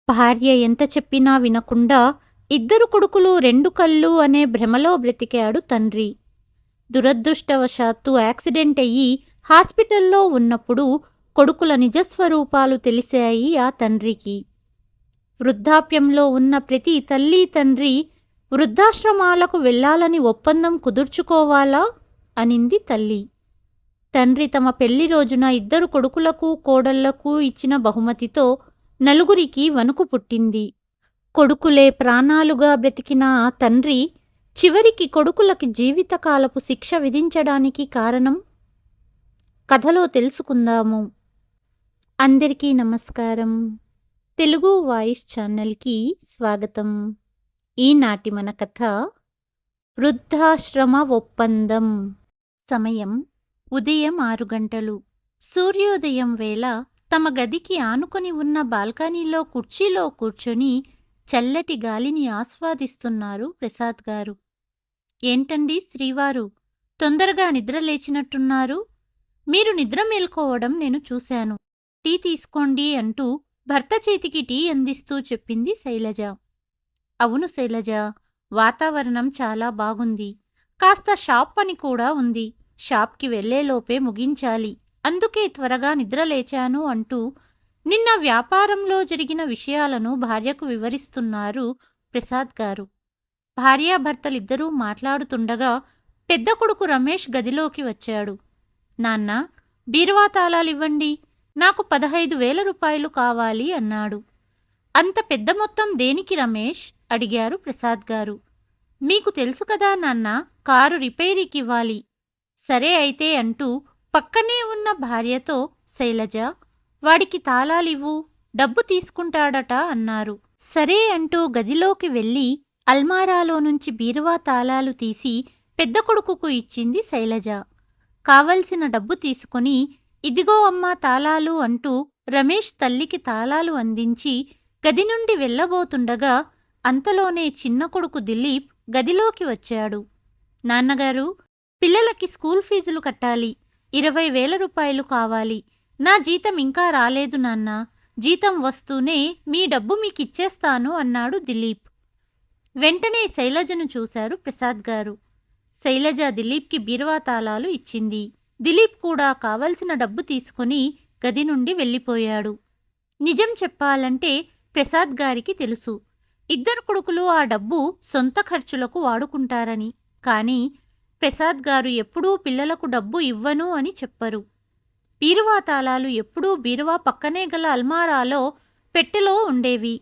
భార్య ఎంత చెప్పినా వినకుండా ఇద్దరు కొడుకులు రెండు కళ్ళు అనే భ్రమలో బ్రతికాడు తండ్రి. దురదృష్టవశాత్తు యాక్సిడెంట్ అయ్యి హాస్పిటల్లో ఉన్నప్పుడు కొడుకుల నిజస్వరూపాలు తెలిసాయి ఆ తండ్రికి. వృద్ధాప్యంలో ఉన్న ప్రతి తల్లి తండ్రి వృద్ధాశ్రమాలకు వెళ్లాలని ఒప్పందం కుదుర్చుకోవాలా అనింది తల్లి. తండ్రి తమ పెళ్లి రోజున ఇద్దరు కొడుకులకు కోడళ్లకు ఇచ్చిన బహుమతితో నలుగురికి వణుకు పుట్టింది. కొడుకులే ప్రాణాలుగా బ్రతికిన ఆ తండ్రి చివరికి కొడుకులకి జీవితకాలపు శిక్ష విధించడానికి కారణం కథలో తెలుసుకుందాము. అందరికీ నమస్కారం. తెలుగు వాయిస్ ఛానల్కి స్వాగతం. ఈనాటి మన కథ వృద్ధాశ్రమ ఒప్పందం. సమయం ఉదయం 6 గంటలు. సూర్యోదయం వేళ తమ గదికి ఆనుకొని ఉన్న బాల్కనీలో కుర్చీలో కూర్చొని చల్లటి గాలిని ఆస్వాదిస్తున్నారు ప్రసాద్ గారు. ఏంటండి శ్రీవారు, తొందరగా నిద్రలేచినట్టున్నారు? మీరు నిద్ర మేల్కోవడం నేను చూశాను. టీ తీసుకోండి అంటూ భర్త చేతికి టీ అందిస్తూ చెప్పింది శైలజ. అవును శైలజ, వాతావరణం చాలా బాగుంది. కాస్త షాప్ పని కూడా ఉంది. షాప్కి వెళ్లేలోపే ముగించాలి. అందుకే త్వరగా నిద్రలేచాను అంటూ నిన్న వ్యాపారంలో జరిగిన విషయాలను భార్యకు వివరిస్తున్నారు ప్రసాద్ గారు. భార్యాభర్తలిద్దరూ మాట్లాడుతుండగా పెద్ద కొడుకు రమేష్ గదిలోకి వచ్చాడు. నాన్నా, బీరువా తాళాలివ్వండి, నాకు 15,000 రూపాయలు కావాలి అన్నాడు. అంత పెద్ద మొత్తం దేనికి రమేష్ అడిగారు ప్రసాద్ గారు. మీకు తెలుసు కదా నాన్నా, కారు రిపేరీకివ్వాలి. సరే అయితే అంటూ పక్కనే ఉన్న భార్యతో శైలజ, వాడికి తాళాలివ్వు, డబ్బు తీసుకుంటాడట అన్నారు. సరే అంటూ గదిలోకి వెళ్ళి అల్మారాలో నుంచి బీరువా తాళాలు తీసి పెద్ద కొడుకుకు ఇచ్చింది శైలజ. కావలసిన డబ్బు తీసుకుని ఇదిగో అమ్మా తాళాలు అంటూ రమేష్ తల్లికి తాళాలు అందించి గది నుండి వెళ్ళబోతుండగా అంతలోనే చిన్న కొడుకు దిలీప్ గదిలోకి వచ్చాడు. నాన్నగారు, పిల్లలకి స్కూల్ ఫీజులు కట్టాలి. 20,000 రూపాయలు కావాలి. నా జీతం ఇంకా రాలేదు నాన్నా. జీతం వస్తూనే మీ డబ్బు మీకిచ్చేస్తాను అన్నాడు దిలీప్. వెంటనే శైలజను చూశారు ప్రసాద్ గారు. శైలజ దిలీప్కి బీరువా తాళాలు ఇచ్చింది. దిలీప్ కూడా కావలసిన డబ్బు తీసుకుని గది నుండి వెళ్ళిపోయాడు. నిజం చెప్పాలంటే ప్రసాద్ గారికి తెలుసు, ఇద్దరు కొడుకులు ఆ డబ్బు సొంత ఖర్చులకు వాడుకుంటారని. కానీ ప్రసాద్ గారు ఎప్పుడూ పిల్లలకు డబ్బు ఇవ్వను అని చెప్పరు. బీరువా తాళాలు ఎప్పుడూ బీరువా పక్కనే గల అల్మారాలో పెట్టెలో ఉండేవి.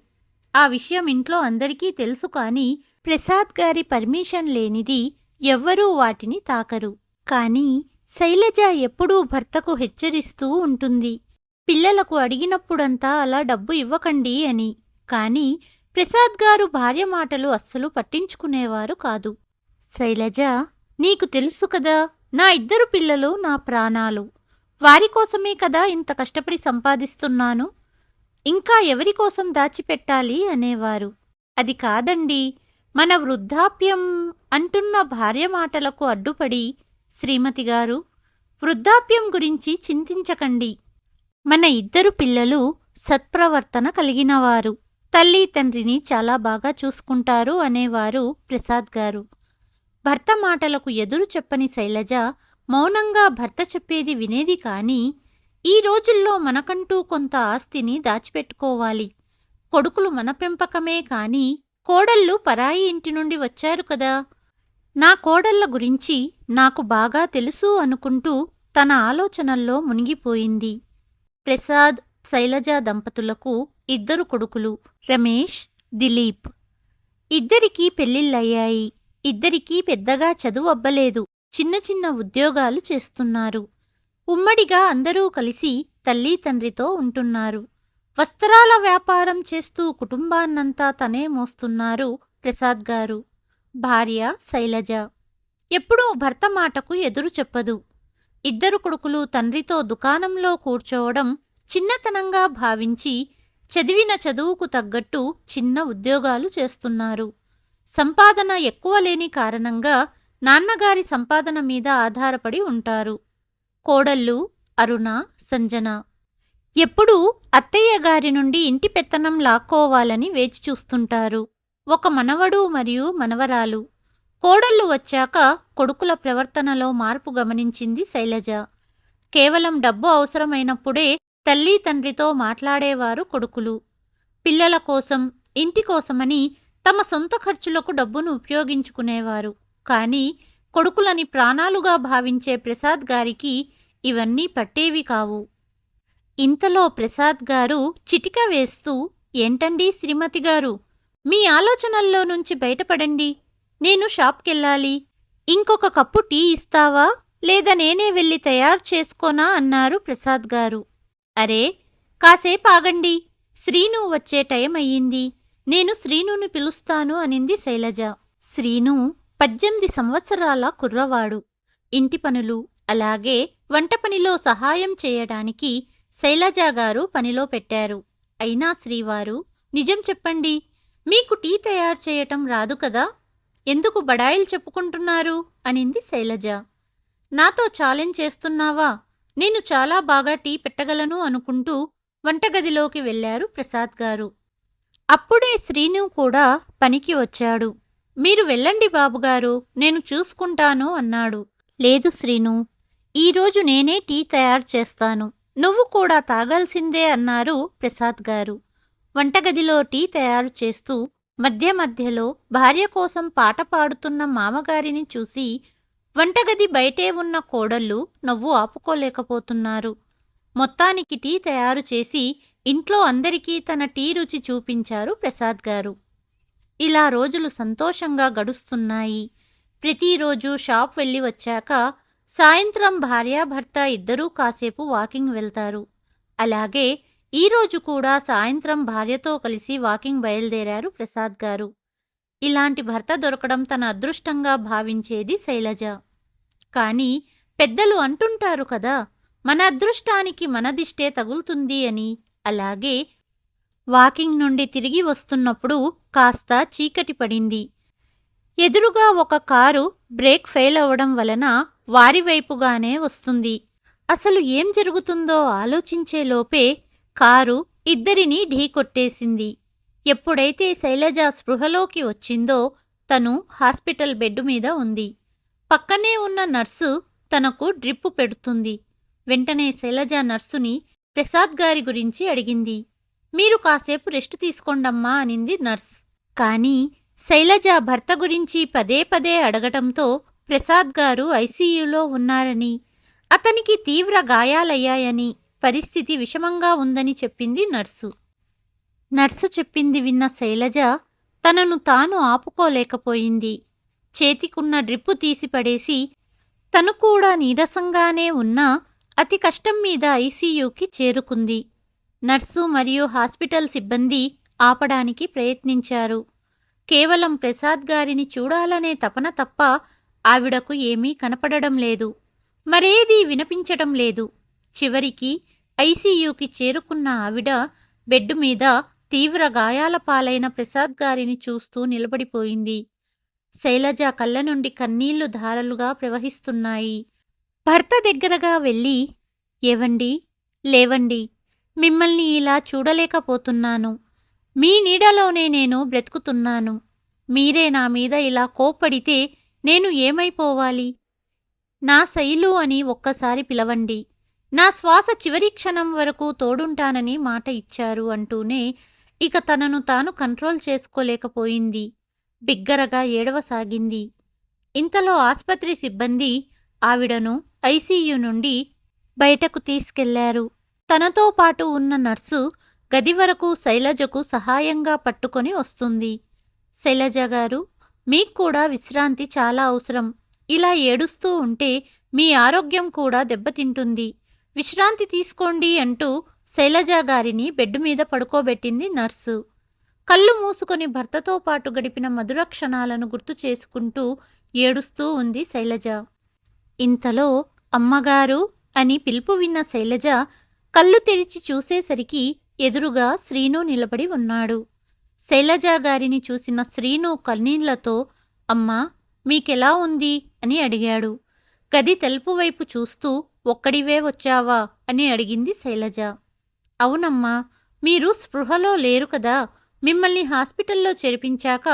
ఆ విషయం ఇంట్లో అందరికీ తెలుసు. కానీ ప్రసాద్ గారి పర్మిషన్ లేనిది ఎవ్వరూ వాటిని తాకరు. కానీ శైలజ ఎప్పుడూ భర్తకు హెచ్చరిస్తూ ఉంటుంది, పిల్లలకు అడిగినప్పుడంతా అలా డబ్బు ఇవ్వకండి అని. కానీ ప్రసాద్ గారు భార్య మాటలు అస్సలు పట్టించుకునేవారు కాదు. శైలజ, నీకు తెలుసు కదా, నా ఇద్దరు పిల్లలు నా ప్రాణాలు. వారికోసమే కదా ఇంత కష్టపడి సంపాదిస్తున్నాను. ఇంకా ఎవరికోసం దాచిపెట్టాలి అనేవారు. అది కాదండి, మన వృద్ధాప్యం అంటున్న భార్య మాటలకు అడ్డుపడి, శ్రీమతి గారు, వృద్ధాప్యం గురించి చింతించకండి. మన ఇద్దరు పిల్లలు సత్ప్రవర్తన కలిగినవారు, తల్లి తండ్రిని చాలా బాగా చూసుకుంటారు అనేవారు ప్రసాద్ గారు. భర్త మాటలకు ఎదురు చెప్పని శైలజ మౌనంగా భర్త చెప్పేది వినేది. కానీ ఈ రోజుల్లో మనకంటూ కొంత ఆస్తిని దాచిపెట్టుకోవాలి. కొడుకులు మన పెంపకమే కాని కోడళ్ళు పరాయి ఇంటి నుండి వచ్చారు కదా. నా కోడళ్ల గురించి నాకు బాగా తెలుసు అనుకుంటూ తన ఆలోచనల్లో మునిగిపోయింది. ప్రసాద్, శైలజ దంపతులకు ఇద్దరు కొడుకులు, రమేష్, దిలీప్. ఇద్దరికీ పెళ్లిళ్ళయ్యాయి. ఇద్దరికీ పెద్దగా చదువు అబ్బలేదు. చిన్న చిన్న ఉద్యోగాలు చేస్తున్నారు. ఉమ్మడిగా అందరూ కలిసి తల్లి తండ్రితో ఉంటున్నారు. వస్త్రాల వ్యాపారం చేస్తూ కుటుంబాన్నంతా తనే మోస్తున్నారు ప్రసాద్ గారు. భార్య శైలజ ఎప్పుడూ భర్త మాటకు ఎదురు చెప్పదు. ఇద్దరు కొడుకులు తండ్రితో దుకాణంలో కూర్చోవడం చిన్నతనంగా భావించి చదివిన చదువుకు తగ్గట్టు చిన్న ఉద్యోగాలు చేస్తున్నారు. సంపాదన ఎక్కువ లేని కారణంగా నాన్నగారి సంపాదన మీద ఆధారపడి ఉంటారు. కోడళ్ళు అరుణ, సంజన. ఎప్పుడూ అత్తయ్య గారి నుండి ఇంటి పెత్తనం లాక్కోవాలని వేచి చూస్తుంటారు. ఒక మనవడు మరియు మనవరాలు. కోడళ్ళు వచ్చాక కొడుకుల ప్రవర్తనలో మార్పు గమనించింది శైలజ. కేవలం డబ్బు అవసరమైనప్పుడే తల్లి తండ్రితో మాట్లాడేవారు కొడుకులు. పిల్లల కోసం, ఇంటి కోసమని తమ సొంత ఖర్చులకు డబ్బును ఉపయోగించుకునేవారు. కానీ కొడుకులని ప్రాణాలుగా భావించే ప్రసాద్ గారికి ఇవన్నీ పట్టేవి కావు. ఇంతలో ప్రసాద్ గారు చిటిక వేస్తూ, ఏంటండీ శ్రీమతి గారు, మీ ఆలోచనల్లో నుంచి బయటపడండి. నేను షాప్కెళ్ళాలి. ఇంకొక కప్పు టీ ఇస్తావా, లేదా నేనే వెళ్ళి తయారు చేసుకోనా అన్నారు ప్రసాద్ గారు. అరే, కాసేపు ఆగండి. శ్రీను వచ్చే టైం అయ్యింది. నేను శ్రీనుని పిలుస్తాను అనింది శైలజ. శ్రీను 18 సంవత్సరాల కుర్రవాడు. ఇంటి పనులు, అలాగే వంట పనిలో సహాయం చేయడానికి శైలజ గారు పనిలో పెట్టారు. అయినా శ్రీవారు, నిజం చెప్పండి, మీకు టీ తయారు చేయటం రాదు కదా? ఎందుకు బడాయిలు చెప్పుకుంటున్నారు అనింది శైలజ. నాతో ఛాలెంజ్ చేస్తున్నావా? నేను చాలా బాగా టీ పెట్టగలను అనుకుంటూ వంటగదిలోకి వెళ్లారు ప్రసాద్ గారు. అప్పుడే శ్రీను కూడా పనికి వచ్చాడు. మీరు వెళ్ళండి బాబుగారు, నేను చూసుకుంటాను అన్నాడు. లేదు శ్రీను, ఈరోజు నేనే టీ తయారు చేస్తాను. నువ్వు కూడా తాగాల్సిందే అన్నారు ప్రసాద్ గారు. వంటగదిలో టీ తయారు చేస్తూ మధ్య మధ్యలో భార్య కోసం పాట పాడుతున్న మామగారిని చూసి వంటగది బయటే ఉన్న కోడళ్ళు నవ్వు ఆపుకోలేకపోతున్నారు. మొత్తానికి టీ తయారు చేసి ఇంట్లో అందరికీ తన టీ రుచి చూపించారు ప్రసాద్ గారు. ఇలా రోజులు సంతోషంగా గడుస్తున్నాయి. ప్రతిరోజు షాప్ వెళ్ళి వచ్చాక సాయంత్రం భార్యాభర్త ఇద్దరూ కాసేపు వాకింగ్ వెళ్తారు. అలాగే ఈరోజు కూడా సాయంత్రం భార్యతో కలిసి వాకింగ్ బయలుదేరారు ప్రసాద్ గారు. ఇలాంటి భర్త దొరకడం తన అదృష్టంగా భావించేది శైలజ. కానీ పెద్దలు అంటుంటారు కదా, మన అదృష్టానికి మన దిష్టే తగులుతుంది అని. అలాగే వాకింగ్ నుండి తిరిగి వస్తున్నప్పుడు కాస్త చీకటి పడింది. ఎదురుగా ఒక కారు బ్రేక్ ఫెయిల్ అవ్వడం వలన వారి వైపుగానే వస్తుంది. అసలు ఏం జరుగుతుందో ఆలోచించేలోపే కారు ఇద్దరినీ ఢీకొట్టేసింది. ఎప్పుడైతే శైలజ స్పృహలోకి వచ్చిందో తను హాస్పిటల్ బెడ్ మీద ఉంది. పక్కనే ఉన్న నర్సు తనకు డ్రిప్పు పెడుతుంది. వెంటనే శైలజ నర్సుని ప్రసాద్ గారి గురించి అడిగింది. మీరు కాసేపు రెస్ట్ తీసుకోండమ్మా అనింది నర్స్. కానీ శైలజ భర్త గురించి పదే పదే అడగటంతో ప్రసాద్ గారు ఐసీయూలో ఉన్నారని, అతనికి తీవ్ర గాయాలయ్యాయని, పరిస్థితి విషమంగా ఉందని చెప్పింది నర్సు. నర్సు చెప్పింది విన్న శైలజ తనను తాను ఆపుకోలేకపోయింది. చేతికున్న డ్రిప్పు తీసిపడేసి తను కూడా నీరసంగానే ఉన్నా అతి కష్టం మీద ఐసీయూకి చేరుకుంది. నర్సు మరియు హాస్పిటల్ సిబ్బంది ఆపడానికి ప్రయత్నించారు. కేవలం ప్రసాద్ గారిని చూడాలనే తపన తప్ప ఆవిడకు ఏమీ కనపడడం లేదు. మరేదీ వినిపించటం లేదు. చివరికి ఐసీయూకి చేరుకున్న ఆవిడ బెడ్ మీద తీవ్ర గాయాల పాలైన ప్రసాద్ గారిని చూస్తూ నిలబడిపోయింది. శైలజ కళ్ళ నుండి కన్నీళ్లు ధారలుగా ప్రవహిస్తున్నాయి. భర్త దగ్గరగా వెళ్ళి, ఏవండి, లేవండి, మిమ్మల్ని ఇలా చూడలేకపోతున్నాను. మీ నీడలోనే నేను బ్రతుకుతున్నాను. మీరే నా మీద ఇలా కోప్పడితే నేను ఏమైపోవాలి? నా శైలు అని ఒక్కసారి పిలవండి. నా శ్వాస చివరి క్షణం వరకు తోడుంటానని మాట ఇచ్చారు అంటూనే ఇక తనను తాను కంట్రోల్ చేసుకోలేకపోయింది. బిగ్గరగా ఏడవసాగింది. ఇంతలో ఆస్పత్రి సిబ్బంది ఆవిడను ఐసీయూ నుండి బయటకు తీసుకెళ్లారు. తనతో పాటు ఉన్న నర్సు గది వరకు శైలజకు సహాయంగా పట్టుకొని వస్తుంది. శైలజ గారు, మీకు కూడా విశ్రాంతి చాలా అవసరం. ఇలా ఏడుస్తూ ఉంటే మీ ఆరోగ్యం కూడా దెబ్బతింటుంది. విశ్రాంతి తీసుకోండి అంటూ శైలజ గారిని బెడ్ మీద పడుకోబెట్టింది నర్సు. కళ్ళు మూసుకొని భర్తతో పాటు గడిపిన మధుర క్షణాలను గుర్తు చేసుకుంటూ ఏడుస్తూ ఉంది శైలజ. ఇంతలో అమ్మగారు అని పిలుపు విన్న శైలజ కళ్ళు తెరిచి చూసేసరికి ఎదురుగా శ్రీను నిలబడి ఉన్నాడు. శైలజ గారిని చూసిన శ్రీను కన్నీళ్లతో, అమ్మా, మీకెలా ఉంది అని అడిగాడు. గది తలుపు వైపు చూస్తూ, ఒక్కడివే వచ్చావా అని అడిగింది శైలజ. అవునమ్మా, మీరు స్పృహలో లేరు కదా. మిమ్మల్ని హాస్పిటల్లో చేర్పించాక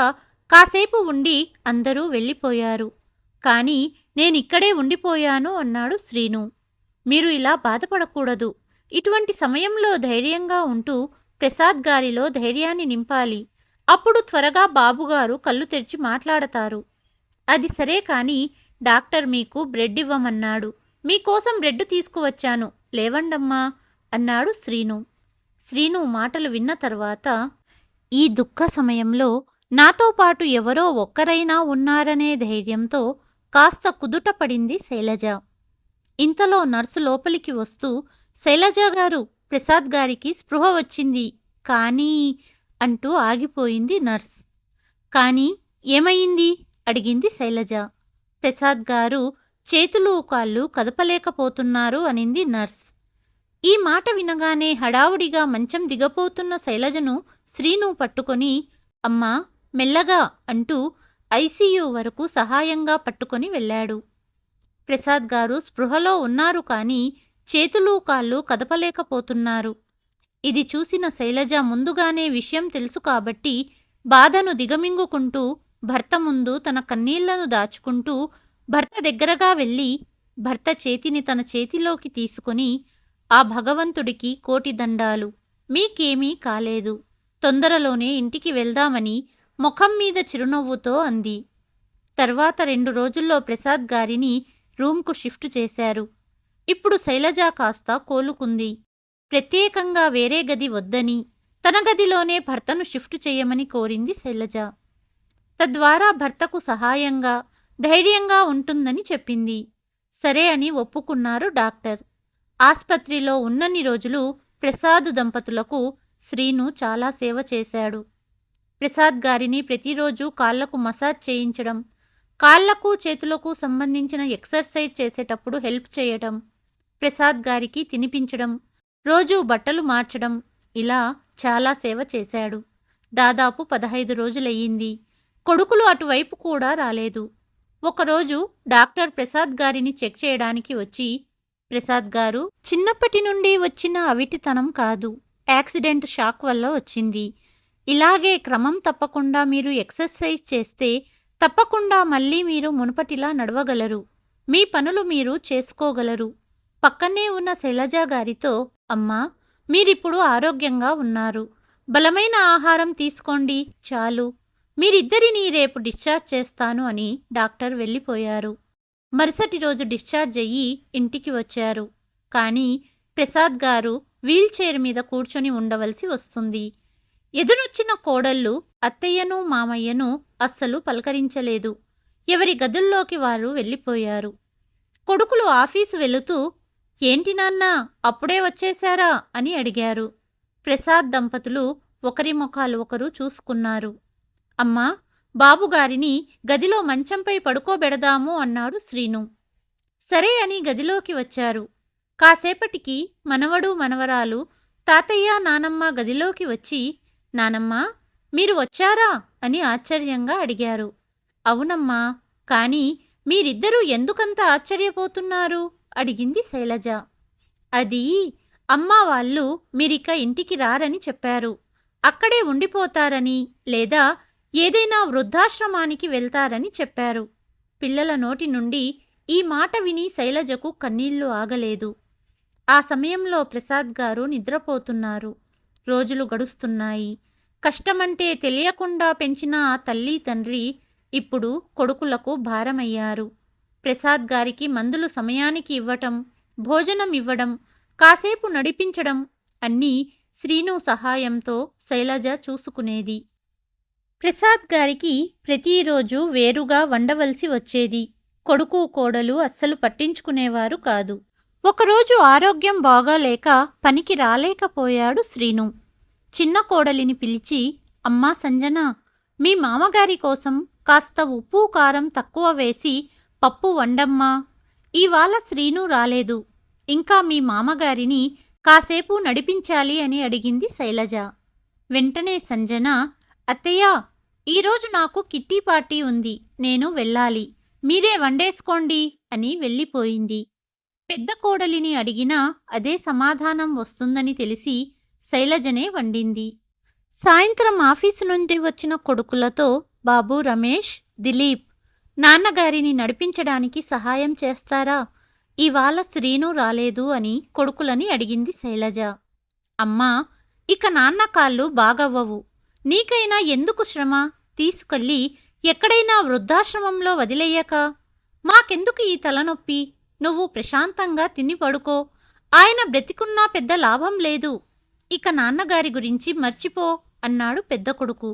కాసేపు ఉండి అందరూ వెళ్ళిపోయారు. కాని నేనిక్కడే ఉండిపోయాను అన్నాడు శ్రీను. మీరు ఇలా బాధపడకూడదు. ఇటువంటి సమయంలో ధైర్యంగా ఉంటూ ప్రసాద్ గారిలో ధైర్యాన్ని నింపాలి. అప్పుడు త్వరగా బాబుగారు కళ్ళు తెరిచి మాట్లాడతారు. అది సరే కాని డాక్టర్ మీకు బ్రెడ్ ఇవ్వమన్నాడు. మీకోసం బ్రెడ్ తీసుకువచ్చాను, లేవండమ్మా అన్నాడు శ్రీను. శ్రీను మాటలు విన్న తర్వాత, ఈ దుఃఖ సమయంలో నాతో పాటు ఎవరో ఒక్కరైనా ఉన్నారనే ధైర్యంతో కాస్త కుదుటపడింది శైలజ. ఇంతలో నర్సు లోపలికి వస్తూ, శైలజగారు, ప్రసాద్ గారికి స్పృహ వచ్చింది కానీ అంటూ ఆగిపోయింది నర్స్. కానీ ఏమయింది అడిగింది శైలజ. ప్రసాద్ గారు చేతులు కాళ్ళు కదపలేకపోతున్నారు అనింది నర్స్. ఈ మాట వినగానే హడావుడిగా మంచం దిగపోతున్న శైలజను శ్రీను పట్టుకొని, అమ్మా మెల్లగా అంటూ ఐసీయూ వరకు సహాయంగా పట్టుకొని వెళ్ళాడు. ప్రసాద్ గారు స్పృహలో ఉన్నారు కానీ చేతులు కాళ్ళు కదపలేకపోతున్నారు. ఇది చూసిన శైలజ ముందుగానే విషయం తెలుసు కాబట్టి బాధను దిగమింగుకుంటూ భర్త ముందు తన కన్నీళ్లను దాచుకుంటూ భర్త దగ్గరగా వెళ్ళి భర్త చేతిని తన చేతిలోకి తీసుకుని, ఆ భగవంతుడికి కోటి దండాలు, మీకేమీ కాలేదు, తొందరలోనే ఇంటికి వెళ్దామని ముఖం మీద చిరునవ్వుతో అంది. తర్వాత 2 రోజుల్లో ప్రసాద్ గారిని రూమ్కు షిఫ్ట్ చేశారు. ఇప్పుడు శైలజ కాస్త కోలుకుంది. ప్రత్యేకంగా వేరే గది వద్దని తన గదిలోనే భర్తను షిఫ్ట్ చేయమని కోరింది శైలజ. తద్వారా భర్తకు సహాయంగా ధైర్యంగా ఉంటుందని చెప్పింది. సరే అని ఒప్పుకున్నారు డాక్టర్. ఆస్పత్రిలో ఉన్నన్ని రోజులు ప్రసాద్ దంపతులకు శ్రీను చాలా సేవ చేశాడు. ప్రసాద్ గారిని ప్రతిరోజు కాళ్లకు మసాజ్ చేయించడం, కాళ్లకు చేతులకు సంబంధించిన ఎక్సర్సైజ్ చేసేటప్పుడు హెల్ప్ చేయడం, ప్రసాద్ గారికి తినిపించడం, రోజూ బట్టలు మార్చడం, ఇలా చాలా సేవ చేశాడు. దాదాపు 15 రోజులయ్యింది. కొడుకులు అటువైపు కూడా రాలేదు. ఒకరోజు డాక్టర్ ప్రసాద్ గారిని చెక్ చేయడానికి వచ్చి, ప్రసాద్ గారు, చిన్నప్పటి నుండి వచ్చిన అవిటితనం కాదు, యాక్సిడెంట్ షాక్ వల్ల వచ్చింది. ఇలాగే క్రమం తప్పకుండా మీరు ఎక్సర్సైజ్ చేస్తే తప్పకుండా మళ్ళీ మీరు మునుపటిలా నడవగలరు, మీ పనులు మీరు చేసుకోగలరు. పక్కనే ఉన్న శైలజ గారితో, అమ్మా మీరిప్పుడు ఆరోగ్యంగా ఉన్నారు, బలమైన ఆహారం తీసుకోండి చాలు, మీరిద్దరినీ రేపు డిశ్చార్జ్ చేస్తాను అని డాక్టర్ వెళ్ళిపోయారు. మరుసటి రోజు డిశ్చార్జ్ అయ్యి ఇంటికి వచ్చారు. కానీ ప్రసాద్ గారు వీల్చైర్ మీద కూర్చొని ఉండవలసి వస్తుంది. ఎదురొచ్చిన కోడళ్ళు అత్తయ్యను మామయ్యను అస్సలు పలకరించలేదు. ఎవరి గదుల్లోకి వారు వెళ్ళిపోయారు. కొడుకులు ఆఫీసు వెళుతూ, ఏంటి నాన్నా అప్పుడే వచ్చేశారా అని అడిగారు. ప్రసాద్ దంపతులు ఒకరి ముఖాలు ఒకరు చూసుకున్నారు. అమ్మా బాబుగారిని గదిలో మంచంపై పడుకోబెడదాము అన్నాడు శ్రీను. సరే అని గదిలోకి వచ్చారు. కాసేపటికి మనవడు మనవరాలు తాతయ్య నానమ్మ గదిలోకి వచ్చి, నానమ్మా మీరు వచ్చారా అని ఆశ్చర్యంగా అడిగారు. అవునమ్మా, కానీ మీరిద్దరూ ఎందుకంత ఆశ్చర్యపోతున్నారు అడిగింది శైలజ. అది అమ్మా వాళ్ళు మీరిక ఇంటికి రారని చెప్పారు, అక్కడే ఉండిపోతారని లేదా ఏదైనా వృద్ధాశ్రమానికి వెళ్తారని చెప్పారు. పిల్లల నోటి నుండి ఈ మాట విని శైలజకు కన్నీళ్లు ఆగలేదు. ఆ సమయంలో ప్రసాద్ గారు నిద్రపోతున్నారు. రోజులు గడుస్తున్నాయి. కష్టమంటే తెలియకుండా పెంచిన ఆ తల్లి తండ్రి ఇప్పుడు కొడుకులకు భారమయ్యారు. ప్రసాద్ గారికి మందులు సమయానికి ఇవ్వటం, భోజనం ఇవ్వడం, కాసేపు నడిపించడం అన్నీ శ్రీను సహాయంతో శైలజ చూసుకునేది. ప్రసాద్ గారికి ప్రతిరోజు వేరుగా వండవలసి వచ్చేది. కొడుకు కోడలు అస్సలు పట్టించుకునేవారు కాదు. ఒకరోజు ఆరోగ్యం బాగాలేక పనికి రాలేకపోయాడు శ్రీను. చిన్న కోడలిని పిలిచి, అమ్మా సంజన, మీ మామగారి కోసం కాస్త ఉప్పు కారం తక్కువ వేసి పప్పు వండమ్మా, ఇవాళ శ్రీను రాలేదు, ఇంకా మీ మామగారిని కాసేపు నడిపించాలి అని అడిగింది శైలజ. వెంటనే సంజన, అత్తయ్య ఈరోజు నాకు కిట్టి పార్టీ ఉంది, నేను వెళ్ళాలి, మీరే వండేసుకోండి అని వెళ్ళిపోయింది. పెద్ద కోడలిని అడిగినా అదే సమాధానం వస్తుందని తెలిసి శైలజనే వండింది. సాయంత్రం ఆఫీసు నుండి వచ్చిన కొడుకులతో బాబూ, రమేష్, దిలీప్, నాన్నగారిని నడిపించడానికి సహాయం చేస్తారా? ఇవాళ శ్రీను రాలేదు అని కొడుకులని అడిగింది శైలజ. అమ్మా, ఇక నాన్న కాళ్ళు బాగవ్వవు. నీకైనా ఎందుకు శ్రమ? తీసుకెళ్ళి ఎక్కడైనా వృద్ధాశ్రమంలో వదిలేయక. మాకెందుకు ఈ తలనొప్పి? నువ్వు ప్రశాంతంగా తిని పడుకో. ఆయన బ్రతికున్నా పెద్ద లాభం లేదు. ఇక నాన్నగారి గురించి మర్చిపో అన్నాడు పెద్ద కొడుకు.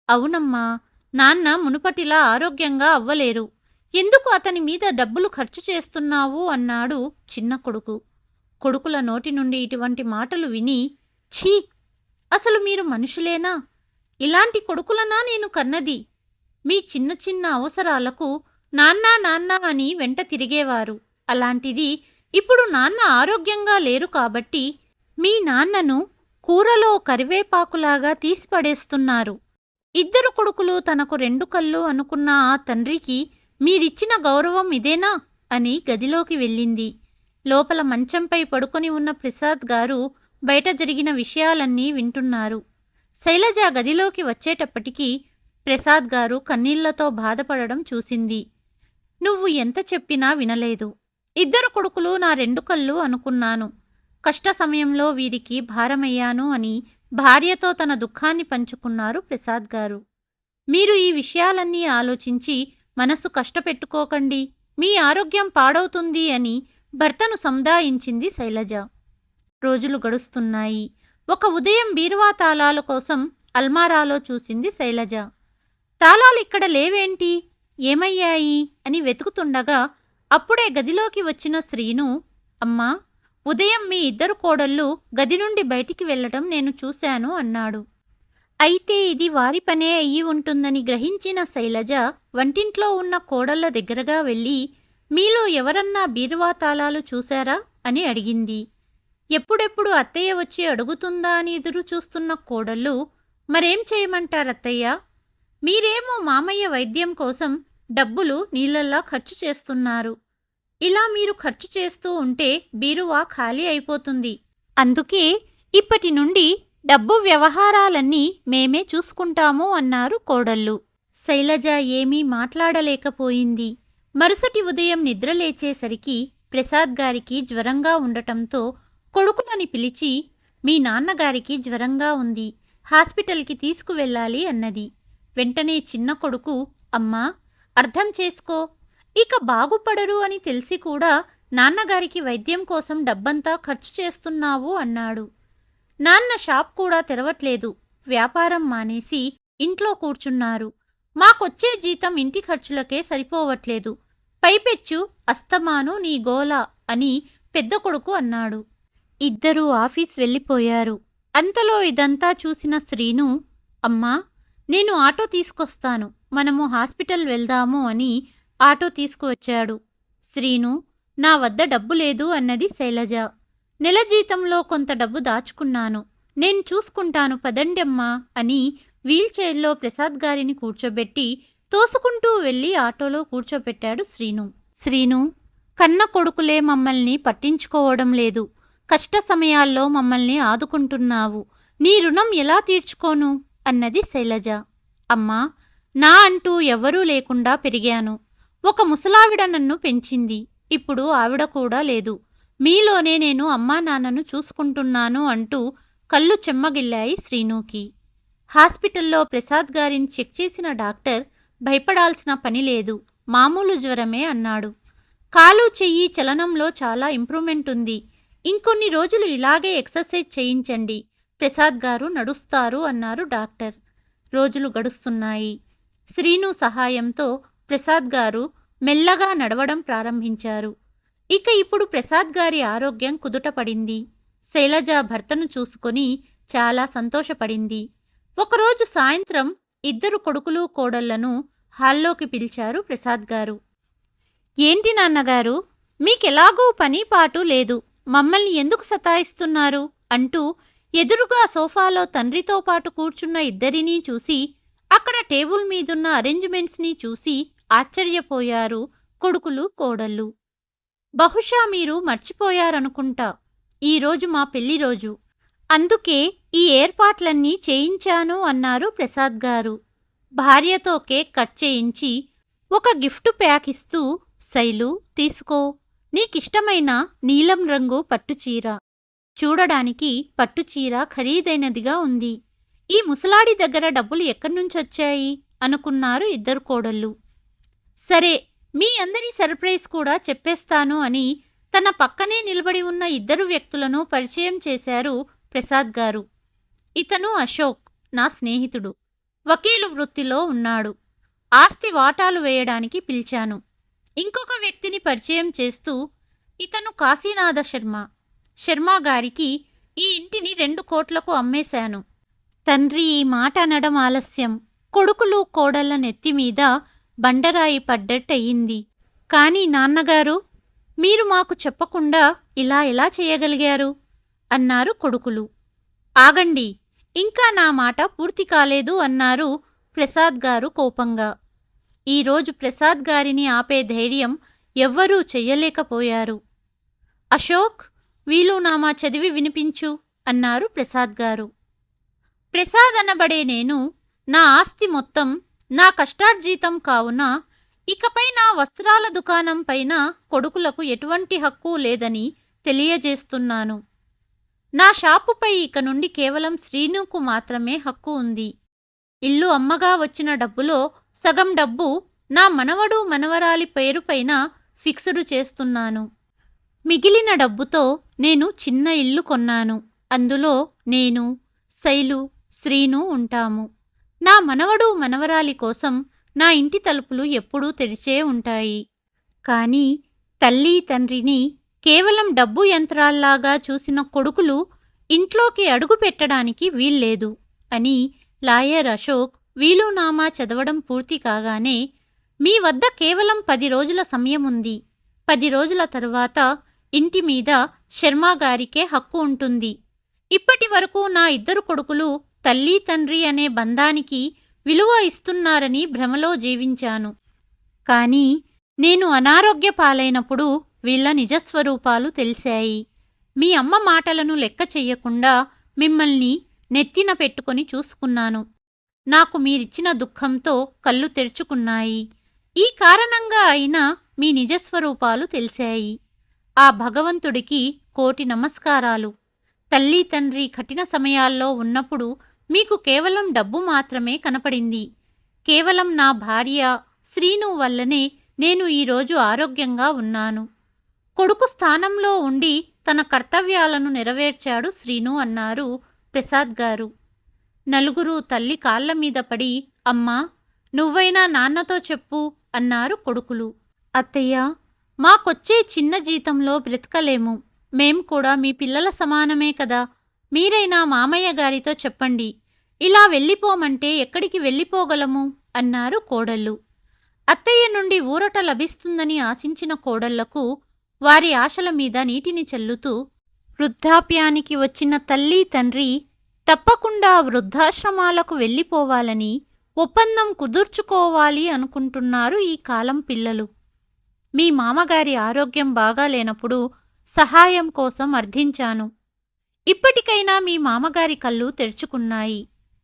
అవునమ్మా, నాన్న మునుపటిలా ఆరోగ్యంగా అవ్వలేరు. ఎందుకు అతని మీద డబ్బులు ఖర్చు చేస్తున్నావు అన్నాడు చిన్న కొడుకు. కొడుకుల నోటి నుండి ఇటువంటి మాటలు విని, ఛీ, అసలు మీరు మనుషులేనా? ఇలాంటి కొడుకులనా నేను కన్నది? మీ చిన్న చిన్న అవసరాలకు నాన్నా నాన్నా అని వెంట తిరిగేవారు. అలాంటిది ఇప్పుడు నాన్న ఆరోగ్యంగా లేరు కాబట్టి మీ నాన్నను కూరలో కరివేపాకులాగా తీసిపడేస్తున్నారు. ఇద్దరు కొడుకులు తనకు రెండు కళ్ళు అనుకున్న ఆ తండ్రికి మీరిచ్చిన గౌరవం ఇదేనా అని గదిలోకి వెళ్ళింది. లోపల మంచంపై పడుకొని ఉన్న ప్రసాద్ గారు బయట జరిగిన విషయాలన్నీ వింటున్నారు. శైలజ గదిలోకి వచ్చేటప్పటికి ప్రసాద్ గారు కన్నీళ్లతో బాధపడడం చూసింది. నువ్వు ఎంత చెప్పినా వినలేదు. ఇద్దరు కొడుకులు నా రెండు కళ్ళు అనుకున్నాను. కష్ట సమయంలో వీరికి భారమయ్యాను అని భార్యతో తన దుఃఖాన్ని పంచుకున్నారు ప్రసాద్ గారు. మీరు ఈ విషయాలన్నీ ఆలోచించి మనసు కష్టపెట్టుకోకండి, మీ ఆరోగ్యం పాడవుతుంది అని భర్తను సంధాయించింది శైలజ. రోజులు గడుస్తున్నాయి. ఒక ఉదయం బీరువా తాళాల కోసం అల్మారాలో చూసింది శైలజ. తాళాలిక్కడ లేవేంటి, ఏమయ్యాయి అని వెతుకుతుండగా అప్పుడే గదిలోకి వచ్చిన శ్రీను, అమ్మా, ఉదయం మీ ఇద్దరు కోడళ్ళు గది నుండి బయటికి వెళ్లటం నేను చూశాను అన్నాడు. అయితే ఇది వారి పనే అయ్యి ఉంటుందని గ్రహించిన శైలజ వంటింట్లో ఉన్న కోడళ్ల దగ్గరగా వెళ్ళి, మీలో ఎవరన్నా బీరువా తాళాలు చూశారా అని అడిగింది. ఎప్పుడెప్పుడు అత్తయ్య వచ్చి అడుగుతుందా అని ఎదురు చూస్తున్న కోడళ్ళు, మరేం చేయమంటారత్తయ్య? మీరేమో మామయ్య వైద్యం కోసం డబ్బులు నీళ్లల్లా ఖర్చు చేస్తున్నారు. ఇలా మీరు ఖర్చు చేస్తూ ఉంటే బీరువా ఖాళీ అయిపోతుంది. అందుకే ఇప్పటి నుండి డబ్బు వ్యవహారాలన్నీ మేమే చూసుకుంటాము అన్నారు కోడళ్ళు. శైలజ ఏమీ మాట్లాడలేకపోయింది. మరుసటి ఉదయం నిద్రలేచేసరికి ప్రసాద్ గారికి జ్వరంగా ఉండటంతో కొడుకులని పిలిచి, మీ నాన్నగారికి జ్వరంగా ఉంది, హాస్పిటల్కి తీసుకువెళ్ళాలి అన్నది. వెంటనే చిన్న కొడుకు, అమ్మా, అర్థం చేసుకో. ఇక బాగుపడరు అని తెలిసి కూడా నాన్నగారికి వైద్యం కోసం డబ్బంతా ఖర్చు చేస్తున్నావు అన్నాడు. నాన్న షాప్ కూడా తెరవట్లేదు, వ్యాపారం మానేసి ఇంట్లో కూర్చున్నారు. మాకొచ్చే జీతం ఇంటి ఖర్చులకే సరిపోవట్లేదు. పైపెచ్చు అస్తమాను నీ గోల అని పెద్ద కొడుకు అన్నాడు. ఇద్దరూ ఆఫీస్ వెళ్ళిపోయారు. అంతలో ఇదంతా చూసిన శ్రీను, అమ్మా, నేను ఆటో తీసుకొస్తాను, మనము హాస్పిటల్ వెళ్దాము అని ఆటో తీసుకువచ్చాడు. శ్రీను, నా వద్ద డబ్బు లేదు అన్నది శైలజ. నెల జీతంలో కొంత డబ్బు దాచుకున్నాను, నేను చూసుకుంటాను పదండమ్మా అని వీల్చైర్లో ప్రసాద్ గారిని కూర్చోబెట్టి తోసుకుంటూ వెళ్లి ఆటోలో కూర్చోబెట్టాడు శ్రీను. శ్రీను, కన్న కొడుకులే మమ్మల్ని పట్టించుకోవడం లేదు. కష్ట సమయాల్లో మమ్మల్ని ఆదుకుంటున్నావు. నీ రుణం ఎలా తీర్చుకోను అన్నది శైలజ. అమ్మా, నా అంటూ ఎవ్వరూ లేకుండా పెరిగాను. ఒక ముసలావిడ నన్ను పెంచింది. ఇప్పుడు ఆవిడ కూడా లేదు. మీలోనే నేను అమ్మా నాన్నను చూసుకుంటున్నాను అంటూ కళ్ళు చెమ్మగిల్లాయి శ్రీనుకి. హాస్పిటల్లో ప్రసాద్ గారిని చెక్ చేసిన డాక్టర్ భయపడాల్సిన పని లేదు, మామూలు జ్వరమే అన్నాడు. కాలు చెయ్యి చలనంలో చాలా ఇంప్రూవ్మెంట్ ఉంది. ఇంకొన్ని రోజులు ఇలాగే ఎక్సర్సైజ్ చేయించండి, ప్రసాద్ గారు నడుస్తారు అన్నారు డాక్టర్. రోజులు గడుస్తున్నాయి. శ్రీను సహాయంతో ప్రసాద్ గారు మెల్లగా నడవడం ప్రారంభించారు. ఇక ఇప్పుడు ప్రసాద్ గారి ఆరోగ్యం కుదుటపడింది. శైలజ భర్తను చూసుకొని చాలా సంతోషపడింది. ఒకరోజు సాయంత్రం ఇద్దరు కొడుకులు కోడళ్లను హాల్లోకి పిలిచారు ప్రసాద్ గారు. ఏంటి నాన్నగారు, మీకెలాగూ పని పాటు లేదు, మమ్మల్ని ఎందుకు సతాయిస్తున్నారు అంటూ ఎదురుగా సోఫాలో తండ్రితో పాటు కూర్చున్న ఇద్దరినీ చూసి అక్కడ టేబుల్ మీదున్న అరేంజ్మెంట్స్ని చూసి ఆశ్చర్యపోయారు కొడుకులు కోడళ్ళు. బహుశా మీరు మర్చిపోయారనుకుంటా, ఈరోజు మా పెళ్లిరోజు. అందుకే ఈ ఏర్పాట్లన్నీ చేయించాను అన్నారు ప్రసాద్ గారు. భార్యతో కేక్ కట్ చేయించి ఒక గిఫ్ట్ ప్యాక్ ఇస్తూ, శైలు తీసుకో, నీకిష్టమైన నీలం రంగు పట్టుచీర. చూడడానికి పట్టుచీర ఖరీదైనదిగా ఉంది. ఈ ముసలాడి దగ్గర డబ్బులు ఎక్కడ్నుంచొచ్చాయి అనుకున్నారు ఇద్దరు కోడళ్ళు. సరే, మీ అందరి సర్ప్రైజ్ కూడా చెప్పేస్తాను అని తన పక్కనే నిలబడి ఉన్న ఇద్దరు వ్యక్తులను పరిచయం చేశారు ప్రసాద్ గారు. ఇతను అశోక్, నా స్నేహితుడు. వకీలు వృత్తిలో ఉన్నాడు. ఆస్తి వాటాలు వేయడానికి పిలిచాను. ఇంకొక వ్యక్తిని పరిచయం చేస్తూ, ఇతను కాశీనాథ శర్మ. శర్మగారికి ఈ ఇంటిని 2 కోట్లకు అమ్మేశాను. తండ్రి ఈ మాట అనడం ఆలస్యం. కొడుకులు కోడళ్ల నెత్తిమీద బండరాయి పడ్డట్టయింది. కాని నాన్నగారు, మీరు మాకు చెప్పకుండా ఇలా ఎలా చేయగలిగారు అన్నారు కొడుకులు. ఆగండి, ఇంకా నా మాట పూర్తి కాలేదు అన్నారు ప్రసాద్ గారు కోపంగా. ఈరోజు ప్రసాద్ గారిని ఆపే ధైర్యం ఎవ్వరూ చెయ్యలేకపోయారు. అశోక్, వీలునామా చదివి వినిపించు అన్నారు ప్రసాద్ గారు. ప్రసాద్ అనబడే నేను నా ఆస్తి మొత్తం నా కష్టార్జితం కావున ఇకపై నా వస్త్రాల దుకాణం పైన కొడుకులకు ఎటువంటి హక్కు లేదని తెలియజేస్తున్నాను. నా షాపుపై ఇక నుండి కేవలం శ్రీనుకు మాత్రమే హక్కు ఉంది. ఇల్లు అమ్మగా వచ్చిన డబ్బులో సగం డబ్బు నా మనవడు మనవరాలి పేరుపైన ఫిక్స్డ్ చేస్తున్నాను. మిగిలిన డబ్బుతో నేను చిన్న ఇల్లు కొన్నాను. అందులో నేను, శైలు, శ్రీను ఉంటాము. నా మనవడు మనవరాలి కోసం నా ఇంటి తలుపులు ఎప్పుడూ తెరిచే ఉంటాయి. కానీ తల్లి తండ్రిని కేవలం డబ్బు యంత్రాల్లాగా చూసిన కొడుకులు ఇంట్లోకి అడుగు పెట్టడానికి వీల్లేదు అని లాయర్ అశోక్ వీలునామా చదవడం పూర్తి కాగానే, మీ వద్ద కేవలం 10 రోజుల సమయముంది. 10 రోజుల తరువాత ఇంటి మీద శర్మగారికే హక్కు ఉంటుంది. ఇప్పటి వరకు నా ఇద్దరు కొడుకులు తల్లి తండ్రి అనే బంధానికి విలువ ఇస్తున్నారని భ్రమలో జీవించాను. కానీ నేను అనారోగ్య పాలైనప్పుడు వీళ్ల నిజస్వరూపాలు తెలిశాయి. మీ అమ్మ మాటలను లెక్క చెయ్యకుండా మిమ్మల్ని నెత్తిన పెట్టుకొని చూసుకున్నాను. నాకు మీరిచ్చిన దుఃఖంతో కళ్ళు తెరుచుకున్నాయి. ఈ కారణంగా అయినా మీ నిజస్వరూపాలు తెలిశాయి. ఆ భగవంతుడికి కోటి నమస్కారాలు. తల్లి తండ్రి కఠిన సమయాల్లో ఉన్నప్పుడు మీకు కేవలం డబ్బు మాత్రమే కనపడింది. కేవలం నా భార్య శ్రీను వల్లనే నేను ఈరోజు ఆరోగ్యంగా ఉన్నాను. కొడుకు స్థానంలో ఉండి తన కర్తవ్యాలను నెరవేర్చాడు శ్రీను అన్నారు ప్రసాద్ గారు. నలుగురు తల్లి కాళ్ల మీద పడి, అమ్మా, నువ్వైనా నాన్నతో చెప్పు అన్నారు కొడుకులు. అత్తయ్య, మాకొచ్చే చిన్న జీతంలో బ్రతకలేము. మేం కూడా మీ పిల్లల సమానమే కదా. మీరైనా మామయ్య గారితో చెప్పండి. ఇలా వెళ్ళిపోమంటే ఎక్కడికి వెళ్ళిపోగలము అన్నారు కోడళ్ళు. అత్తయ్య నుండి ఊరట లభిస్తుందని ఆశించిన కోడళ్లకు వారి ఆశల మీద నీటిని చల్లుతూ, వృద్ధాప్యానికి వచ్చిన తల్లి తండ్రి తప్పకుండా వృద్ధాశ్రమాలకు వెళ్ళిపోవాలని ఒప్పందం కుదుర్చుకోవాలి అనుకుంటున్నారు ఈ కాలం పిల్లలు. మీ మామగారి ఆరోగ్యం బాగాలేనప్పుడు సహాయం కోసం అర్థించాను. ఇప్పటికైనా మీ మామగారి కళ్ళు తెరుచుకున్నాయి.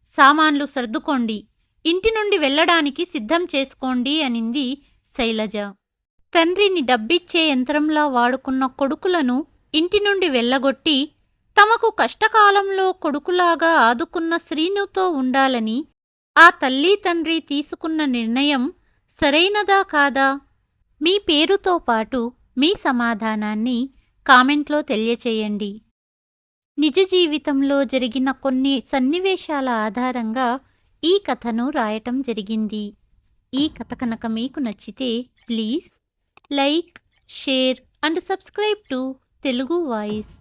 సామాన్లు సర్దుకోండి, ఇంటి నుండి వెళ్లడానికి సిద్ధం చేసుకోండి అనింది శైలజ. తండ్రిని డబ్బిచ్చే యంత్రంలా వాడుకున్న కొడుకులను ఇంటి నుండి వెళ్ళగొట్టి తమకు కష్టకాలంలో కొడుకులాగా ఆదుకున్న శ్రీనుతో ఉండాలని ఆ తల్లి తండ్రి తీసుకున్న నిర్ణయం సరైనదా కాదా? మీ పేరుతో పాటు మీ సమాధానాన్ని కామెంట్లో తెలియచేయండి. నిజ జీవితంలో జరిగిన కొన్ని సన్నివేశాల ఆధారంగా ఈ కథను రాయటం జరిగింది. ఈ కథ కనుక మీకు నచ్చితే please like, share and subscribe to Telugu voice.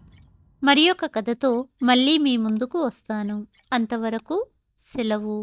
మరి ఒక కథతో మళ్ళీ మీ ముందుకు వస్తాను. అంతవరకు సెలవు.